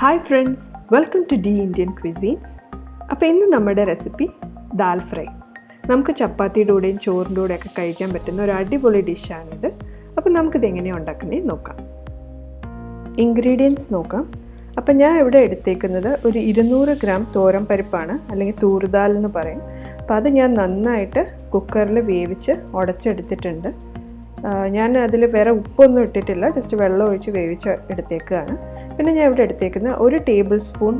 Hi friends, welcome to D Indian Cuisines. അപ്പോൾ ഇന്ന് നമ്മുടെ റെസിപ്പി ദാൽ ഫ്രൈ. നമുക്ക് ചപ്പാത്തിയുടെ കൂടെയും ചോറിൻ്റെ കൂടെയൊക്കെ കഴിക്കാൻ പറ്റുന്ന ഒരു അടിപൊളി ഡിഷാണിത്. അപ്പോൾ നമുക്കിത് എങ്ങനെയാണ് ഉണ്ടാക്കുന്നത് നോക്കാം. ഇൻഗ്രീഡിയൻസ് നോക്കാം. അപ്പോൾ ഞാൻ ഇവിടെ എടുത്തേക്കുന്നത് ഒരു 200 ഗ്രാം തോരൻ പരിപ്പാണ്, അല്ലെങ്കിൽ തൂർ ദാൽ എന്ന് പറയും. അപ്പോൾ അത് ഞാൻ നന്നായിട്ട് കുക്കറിൽ വേവിച്ച് ഉടച്ചെടുത്തിട്ടുണ്ട്. ഞാൻ അതിൽ വേറെ ഉപ്പൊന്നും ഇട്ടിട്ടില്ല, ജസ്റ്റ് വെള്ളം ഒഴിച്ച് വേവിച്ച് എടുത്തേക്കുകയാണ്. പിന്നെ ഞാൻ ഇവിടെ എടുത്തേക്കുന്ന 1 table spoon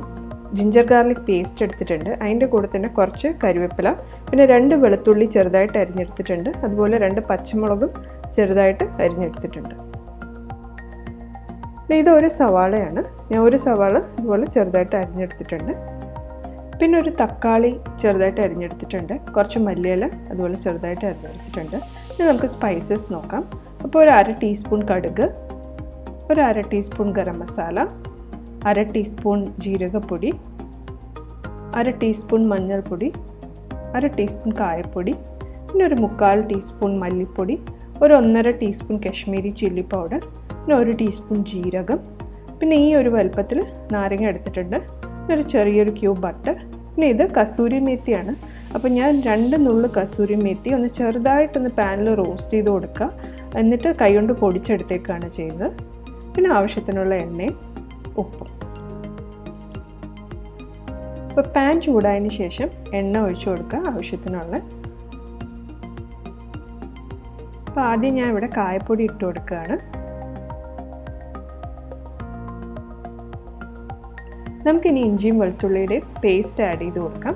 ginger garlic paste എടുത്തിട്ടുണ്ട്. അതിൻ്റെ കൂടെ തന്നെ കുറച്ച് കരിവേപ്പില, പിന്നെ 2 വെളുത്തുള്ളി ചെറുതായിട്ട് അരിഞ്ഞെടുത്തിട്ടുണ്ട്. അതുപോലെ 2 പച്ചമുളകും ചെറുതായിട്ട് അരിഞ്ഞെടുത്തിട്ടുണ്ട്. ഇതൊരു സവാളയാണ്. ഞാൻ ഒരു സവാള ഇതുപോലെ ചെറുതായിട്ട് അരിഞ്ഞെടുത്തിട്ടുണ്ട്. പിന്നെ ഒരു തക്കാളി ചെറുതായിട്ട് അരിഞ്ഞെടുത്തിട്ടുണ്ട്. കുറച്ച് മല്ലിയില അതുപോലെ ചെറുതായിട്ട് അരിഞ്ഞെടുത്തിട്ടുണ്ട്. ഇനി നമുക്ക് സ്പൈസസ് നോക്കാം. അപ്പോൾ ഒരു 1/2 ടീസ്പൂൺ കടുക്, ഒരു 1/2 ടീസ്പൂൺ ഗരം മസാല, 1/2 ടീസ്പൂൺ ജീരകപ്പൊടി, 1/2 ടീസ്പൂൺ മഞ്ഞൾപ്പൊടി, 1/2 ടീസ്പൂൺ കായപ്പൊടി, പിന്നെ ഒരു 1/4 ടീസ്പൂൺ മല്ലിപ്പൊടി, ഒരു 1.5 ടീസ്പൂൺ കാശ്മീരി ചില്ലി പൗഡർ, പിന്നെ 1 ടീസ്പൂൺ ജീരകം, പിന്നെ ഈ ഒരു വലുപ്പത്തിൽ നാരങ്ങ എടുത്തിട്ടുണ്ട്, പിന്നെ ഒരു ചെറിയൊരു ക്യൂബ് ബട്ടർ. പിന്നെ ഇത് കസൂരി മേത്തിയാണ്. അപ്പോൾ ഞാൻ 2 നുള്ളു കസൂരി മേത്തി ഒന്ന് ചെറുതായിട്ടൊന്ന് പാനിൽ റോസ്റ്റ് ചെയ്ത് കൊടുക്കുക. എന്നിട്ട് കൈകൊണ്ട് പൊടിച്ചെടുത്തേക്കാണ് ചെയ്യുന്നത്. പിന്നെ ആവശ്യത്തിനുള്ള എണ്ണയും ഉപ്പും. അപ്പോൾ പാൻ ചൂടായതിന് ശേഷം എണ്ണ ഒഴിച്ചു കൊടുക്കുക ആവശ്യത്തിനുള്ള. അപ്പോൾ ആദ്യം ഞാൻ ഇവിടെ കായപ്പൊടി ഇട്ട് കൊടുക്കുകയാണ്. നമുക്കിനി ഇഞ്ചിയും വെളുത്തുള്ളിയുടെ പേസ്റ്റ് ആഡ് ചെയ്ത് കൊടുക്കാം.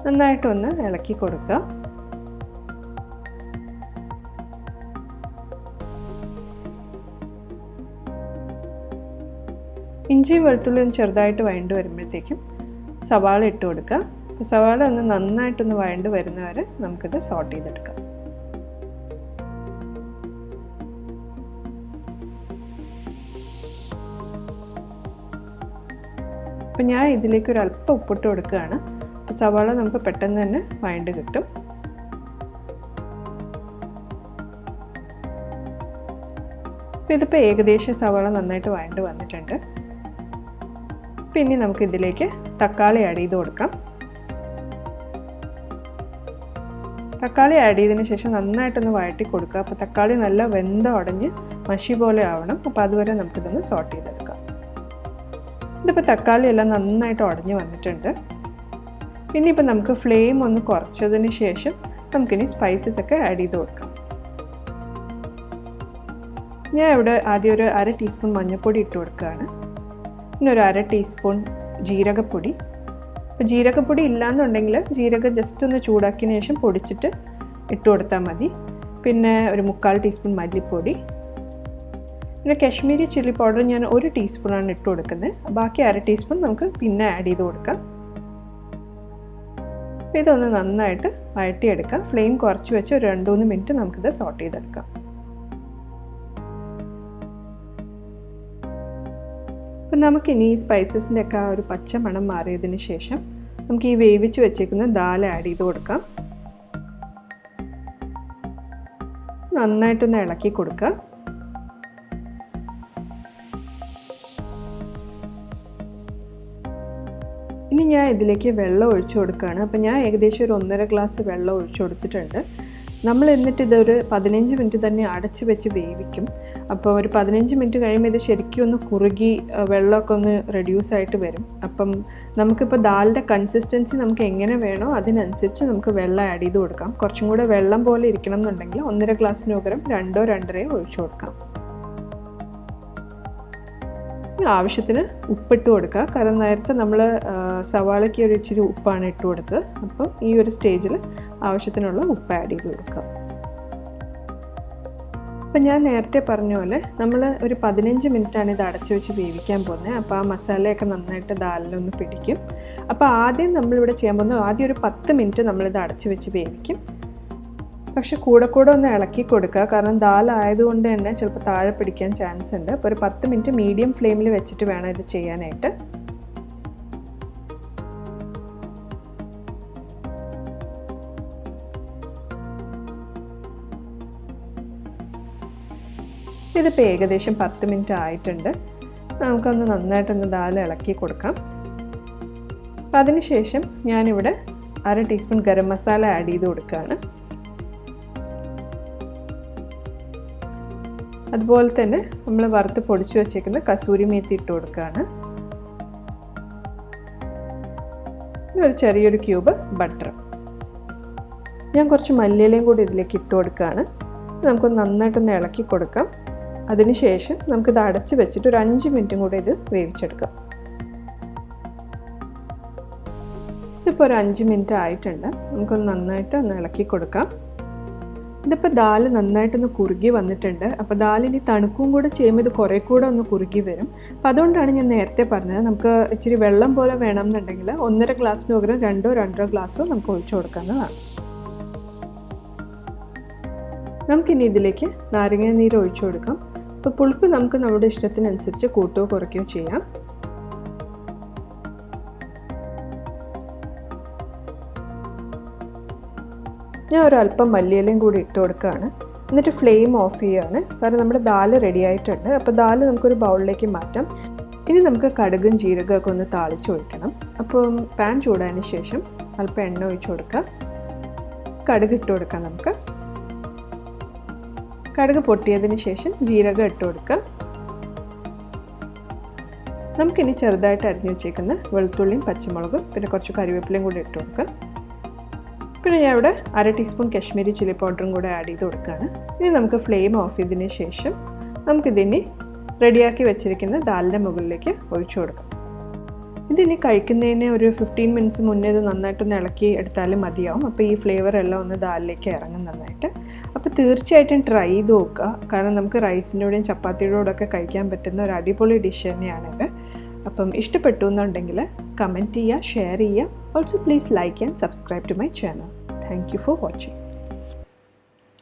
നന്നായിട്ടൊന്ന് ഇളക്കി കൊടുക്കുക. ഇഞ്ചിയും വെളുത്തുള്ളിയും ചെറുതായിട്ട് വഴണ്ട് വരുമ്പോഴത്തേക്കും സവാള ഇട്ട് കൊടുക്കുക. സവാള ഒന്ന് നന്നായിട്ടൊന്ന് വഴണ്ട് വരുന്നവരെ നമുക്കിത് സോട്ട് ചെയ്തെടുക്കാം. അപ്പോൾ ഞാൻ ഇതിലേക്ക് ഒരു അല്പം ഉപ്പിട്ട് കൊടുക്കുകയാണ്. അപ്പോൾ സവാള നമുക്ക് പെട്ടെന്ന് തന്നെ വഴണ്ട് കിട്ടും. അപ്പോൾ ഇതിപ്പോൾ ഏകദേശം സവാള നന്നായിട്ട് വഴണ്ട് വന്നിട്ടുണ്ട്. പിന്നെ നമുക്ക് ഇതിലേക്ക് തക്കാളി ആഡ് ചെയ്ത് കൊടുക്കാം. തക്കാളി ആഡ് ചെയ്തതിന് ശേഷം നന്നായിട്ടൊന്ന് വഴറ്റി കൊടുക്കുക. അപ്പോൾ തക്കാളി നല്ല വെന്ത ഉടഞ്ഞ് മഷി പോലെ ആവണം. അപ്പോൾ അതുവരെ നമുക്കിതൊന്ന് സോട്ട് ചെയ്തെടുക്കാം. ഇതിപ്പോൾ തക്കാളി എല്ലാം നന്നായിട്ട് ഉടഞ്ഞ് വന്നിട്ടുണ്ട്. ഇനിയിപ്പോൾ നമുക്ക് ഫ്ലെയിം ഒന്ന് കുറച്ചതിന് ശേഷം നമുക്കിനി സ്പൈസസ് ഒക്കെ ആഡ് ചെയ്ത് കൊടുക്കാം. ഞാൻ ഇവിടെ ആദ്യം ഒരു 1/2 ടീസ്പൂൺ മഞ്ഞൾപ്പൊടി ഇട്ട് കൊടുക്കുകയാണ്. പിന്നെ ഒരു 1/2 ടീസ്പൂൺ ജീരകപ്പൊടി. അപ്പോൾ ജീരകപ്പൊടി ഇല്ലയെന്നുണ്ടെങ്കിൽ ജീരകം ജസ്റ്റ് ഒന്ന് ചൂടാക്കിയതിന് ശേഷം പൊടിച്ചിട്ട് ഇട്ട് കൊടുത്താൽ മതി. പിന്നെ ഒരു 1/4 ടീസ്പൂൺ മല്ലിപ്പൊടി, പിന്നെ കാശ്മീരി ചില്ലി പൗഡർ ഞാൻ 1 ടീസ്പൂണാണ് ഇട്ട് കൊടുക്കുന്നത്. ബാക്കി 1/2 ടീസ്പൂൺ നമുക്ക് പിന്നെ ആഡ് ചെയ്ത് കൊടുക്കാം. ഇതൊന്ന് നന്നായിട്ട് വഴറ്റിയെടുക്കാം. ഫ്ലെയിം കുറച്ച് വെച്ച് ഒരു 2-3 മിനിറ്റ് നമുക്കിത് സോട്ട് ചെയ്തെടുക്കാം. അപ്പം നമുക്കിനി ഈ സ്പൈസസിൻ്റെ ഒക്കെ ആ ഒരു പച്ച മണം മാറിയതിന് ശേഷം നമുക്ക് ഈ വേവിച്ച് വെച്ചേക്കുന്ന ദാൽ ആഡ് ചെയ്ത് കൊടുക്കാം. നന്നായിട്ടൊന്ന് ഇളക്കി കൊടുക്കുക. ഇനി ഞാൻ ഇതിലേക്ക് വെള്ളം ഒഴിച്ചു കൊടുക്കുകയാണ്. അപ്പോൾ ഞാൻ ഏകദേശം ഒരു 1.5 ഗ്ലാസ് വെള്ളം ഒഴിച്ചു കൊടുത്തിട്ടുണ്ട്. നമ്മൾ എന്നിട്ട് ഇതൊരു 15 മിനിറ്റ് തന്നെ അടച്ച് വെച്ച് വേവിക്കും. അപ്പോൾ ഒരു 15 മിനിറ്റ് കഴിയുമ്പോൾ ഇത് ശരിക്കും ഒന്ന് കുറുകി വെള്ളമൊക്കെ ഒന്ന് റെഡ്യൂസ് ആയിട്ട് വരും. അപ്പം നമുക്കിപ്പോൾ ദാലിൻ്റെ കൺസിസ്റ്റൻസി നമുക്ക് എങ്ങനെ വേണോ അതിനനുസരിച്ച് നമുക്ക് വെള്ളം ആഡ് ചെയ്ത് കൊടുക്കാം. കുറച്ചും കൂടെ വെള്ളം പോലെ ഇരിക്കണം എന്നുണ്ടെങ്കിൽ 1.5 ഗ്ലാസ്സിന് പകരം 2-2.5 ഒഴിച്ചു കൊടുക്കാം. ആവശ്യത്തിന് ഉപ്പിട്ട് കൊടുക്കുക. കാരണം നേരത്തെ നമ്മൾ സവാളയ്ക്ക് ഒരു ഇച്ചിരി ഉപ്പാണ് ഇട്ട് കൊടുത്തത്. അപ്പം ഈ ഒരു സ്റ്റേജിൽ ആവശ്യത്തിനുള്ള ഉപ്പ് ആഡ് ചെയ്ത് കൊടുക്കുക. അപ്പം ഞാൻ നേരത്തെ പറഞ്ഞ പോലെ നമ്മൾ ഒരു 15 മിനിറ്റാണ് ഇത് അടച്ചു വെച്ച് വേവിക്കാൻ പോകുന്നത്. അപ്പോൾ ആ മസാലയൊക്കെ നന്നായിട്ട് ദാലിലൊന്ന് പിടിക്കും. അപ്പോൾ ആദ്യം നമ്മളിവിടെ ചെയ്യാൻ പോകുന്നത് ആദ്യം ഒരു 10 മിനിറ്റ് നമ്മളിത് അടച്ചു വെച്ച് വേവിക്കും. പക്ഷെ കൂടെ ഒന്ന് ഇളക്കി കൊടുക്കുക. കാരണം ദാൽ ആയതുകൊണ്ട് തന്നെ ചിലപ്പോൾ താഴെ പിടിക്കാൻ ചാൻസ് ഉണ്ട്. അപ്പോൾ ഒരു 10 മിനിറ്റ് മീഡിയം ഫ്ലെയിമിൽ വെച്ചിട്ട് വേണം ഇത് ചെയ്യാനായിട്ട്. ഇതിപ്പോൾ ഏകദേശം 10 മിനിറ്റ് ആയിട്ടുണ്ട്. നമുക്കൊന്ന് നന്നായിട്ടൊന്ന് ദാൽ ഇളക്കി കൊടുക്കാം. അപ്പം അതിനുശേഷം ഞാനിവിടെ 1/2 ടീസ്പൂൺ ഗരം മസാല ആഡ് ചെയ്ത് കൊടുക്കുകയാണ്. അതുപോലെ തന്നെ നമ്മൾ വറുത്ത് പൊടിച്ചു വച്ചേക്കുന്ന കസൂരി മേത്തി ഇട്ട് കൊടുക്കുകയാണ്. ഒരു ചെറിയൊരു ക്യൂബ് ബട്ടർ. ഞാൻ കുറച്ച് മല്ലിയിലയും കൂടി ഇതിലേക്ക് ഇട്ട് കൊടുക്കുകയാണ്. നമുക്കൊന്ന് നന്നായിട്ടൊന്ന് ഇളക്കി കൊടുക്കാം. അതിനുശേഷം നമുക്കിത് അടച്ച് വെച്ചിട്ട് ഒരു 5 മിനിറ്റും കൂടി ഇത് വേവിച്ചെടുക്കാം. ഇതിപ്പോൾ ഒരു 5 മിനിറ്റ് ആയിട്ടുണ്ട്. നമുക്കൊന്ന് നന്നായിട്ട് ഒന്ന് ഇളക്കി കൊടുക്കാം. ഇതിപ്പോൾ ദാൽ നന്നായിട്ടൊന്ന് കുറുകി വന്നിട്ടുണ്ട്. അപ്പോൾ ദാലിനി തണുക്കും കൂടെ ചെയ്യുമ്പോൾ ഇത് കുറേ കൂടെ ഒന്ന് കുറുകി വരും. അപ്പോൾ അതുകൊണ്ടാണ് ഞാൻ നേരത്തെ പറഞ്ഞത് നമുക്ക് ഇച്ചിരി വെള്ളം പോലെ വേണമെന്നുണ്ടെങ്കിൽ 1.5 ഗ്ലാസ്സിന് പകരം 2-2.5 ഗ്ലാസ്സോ നമുക്ക് ഒഴിച്ചു കൊടുക്കാവുന്നതാണ്. നമുക്കിനി ഇതിലേക്ക് നാരങ്ങ നീര് ഒഴിച്ചു കൊടുക്കാം. അപ്പോൾ പുളിപ്പ് നമുക്ക് നമ്മുടെ ഇഷ്ടത്തിനനുസരിച്ച് കൂട്ടുകയോ കുറയ്ക്കുകയോ ചെയ്യാം. ഞാൻ ഒരല്പം മല്ലിയിലയും കൂടി ഇട്ട് കൊടുക്കുകയാണ്. എന്നിട്ട് ഫ്ലെയിം ഓഫ് ചെയ്യുകയാണ്. കാരണം നമ്മുടെ ദാൽ റെഡി ആയിട്ടുണ്ട്. അപ്പോൾ ദാൽ നമുക്കൊരു ബൗളിലേക്ക് മാറ്റാം. ഇനി നമുക്ക് കടുകും ജീരകമൊക്കെ ഒന്ന് താളിച്ച് ഒഴിക്കണം. അപ്പം പാൻ ചൂടായതിന് ശേഷം അല്പം എണ്ണ ഒഴിച്ച് കൊടുക്കാം. കടുക് ഇട്ട് കൊടുക്കാം. നമുക്ക് കടുക് പൊട്ടിയതിന് ശേഷം ജീരകം ഇട്ട് കൊടുക്കാം. നമുക്കിനി ചെറുതായിട്ട് അരിഞ്ഞു വെച്ചേക്കുന്ന വെളുത്തുള്ളിയും പച്ചമുളകും പിന്നെ കുറച്ച് കറിവേപ്പിലയും കൂടി ഇട്ട് കൊടുക്കാം. പിന്നെ ഞാൻ ഇവിടെ 1/2 ടീസ്പൂൺ കാശ്മീരി ചില്ലി പൗഡറും കൂടെ ആഡ് ചെയ്ത് കൊടുക്കുകയാണ്. ഇനി നമുക്ക് ഫ്ലെയിം ഓഫ് ചെയ്തതിന് ശേഷം നമുക്കിതിനി റെഡിയാക്കി വെച്ചിരിക്കുന്ന ദാലിൻ്റെ മുകളിലേക്ക് ഒഴിച്ചു കൊടുക്കാം. ഇതിനി കഴിക്കുന്നതിന് ഒരു 15 മിനിറ്റ്സ് മുന്നേ ഇത് നന്നായിട്ടൊന്ന് ഇളക്കി എടുത്താലും മതിയാവും. അപ്പോൾ ഈ ഫ്ലേവർ എല്ലാം ഒന്ന് ദാലിലേക്ക് ഇറങ്ങും നന്നായിട്ട്. അപ്പോൾ തീർച്ചയായിട്ടും ട്രൈ ചെയ്ത് നോക്കുക. കാരണം നമുക്ക് റൈസിൻ്റെ കൂടെയും ചപ്പാത്തിയുടെ കൂടെയൊക്കെ കഴിക്കാൻ പറ്റുന്ന ഒരു അടിപൊളി ഡിഷ് തന്നെയാണിത്. അപ്പം ഇഷ്ടപ്പെട്ടു എന്നുണ്ടെങ്കിൽ കമൻറ്റ് ചെയ്യുക, ഷെയർ ചെയ്യുക. Also please like and subscribe to my channel. Thank you for watching.